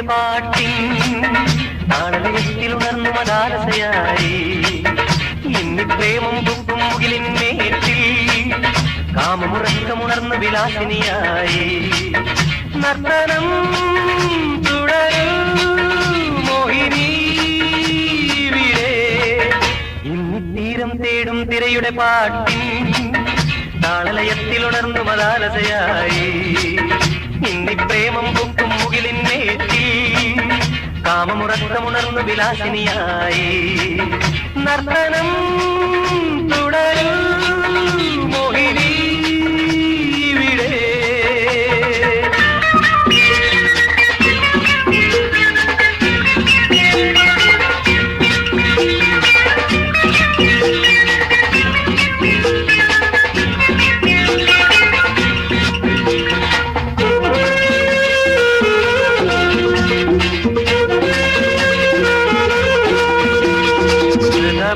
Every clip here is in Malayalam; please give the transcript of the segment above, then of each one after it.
തിരയുടെ പാട്ടിൻ താളലയത്തിൽ ഉണർന്നു മദാലസയായി ഇന്നി പ്രേമം പൂക്കും മുകിലിന്മേറ്റിൽ കാമമുറക്കമുണർന്നു വിലാസിനിയായി നർത്തനം തുടരും മോഹിനി ഇന്നി തീരം തേടും തിരയുടെ പാട്ടിൻ താളലയത്തിൽ ഉണർന്നു മദാലസയായി ഇന്നി പ്രേമം പൂക്കും മുകിലിന്മേറ്റിൽ കാമമുറക്കമുണർന്നു വിലാസിനിയായി നർത്തനം തുടരും മോഹിനി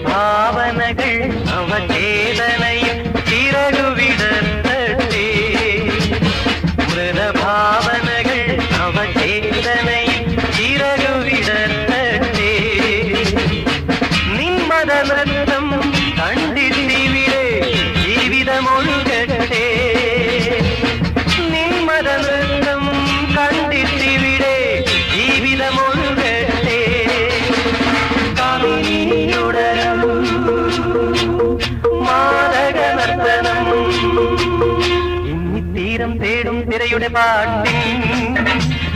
ഭാവനകൾ അവചേതനയിൽ ചിറകുവിടർത്തട്ടെ മൃതഭാവനകൾ അവചേതനയിൽ ചിറകുവിടർത്തട്ടെ നിന്മത നൃത്തം കണ്ടിട്ടിവിടെ ജീവിതമൊഴുകട്ടെ നിന്മത നൃത്തം കണ്ടിട്ടിവിടെ ജീവിതമൊഴുകട്ടെ കാമിനിയുടെ തീരം തേടും തിരയുടെ പാട്ടിൻ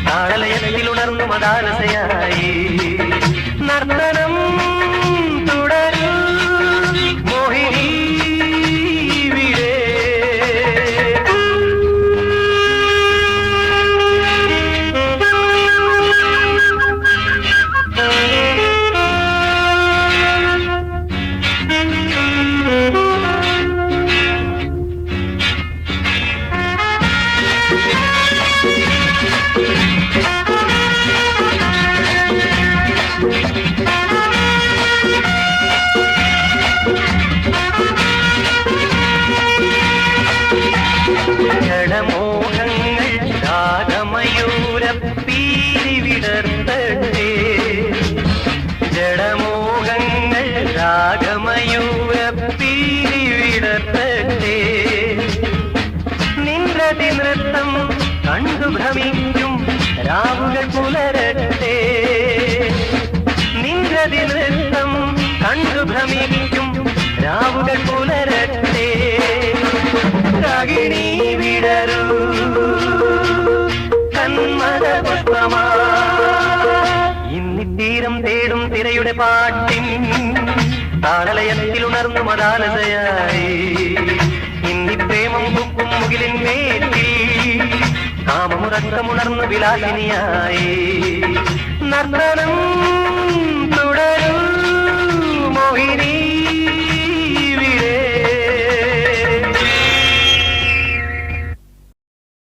താളലയത്തിൽ ഉണർന്നു മദാലസയായി നർത്തനം തുടരും മോഹിനി ജഡമോഹങ്ങൾ രാഗമയൂരപ്പീലി വിടർത്തട്ടെ ജഡമോഹങ്ങൾ രാഗമയൂരപ്പീലി വിടർത്തട്ടെ നിൻരതി നൃത്തം കണ്ടു ഭ്രമിക്കും രാവുകൾ പുലരട്ടെ നിൻരതി നൃത്തം കണ്ടു ഭ്രമിക്കും രാവുകൾ പുലരട്ടെ രാഗിണി വിടരൂ കന്മദ പുഷ്പമാ ഇന്നി തീരം തേടും തിരയുടെ പാട്ടിൻ താളലയത്തിൽ ഉണർന്നു മദാലസയായി ഇന്നി പ്രേമം പൂക്കും മുകിലിന്മേറ്റിൽ കാമമുറക്കമുണർന്നു വിലാസിനിയായി നർത്തനം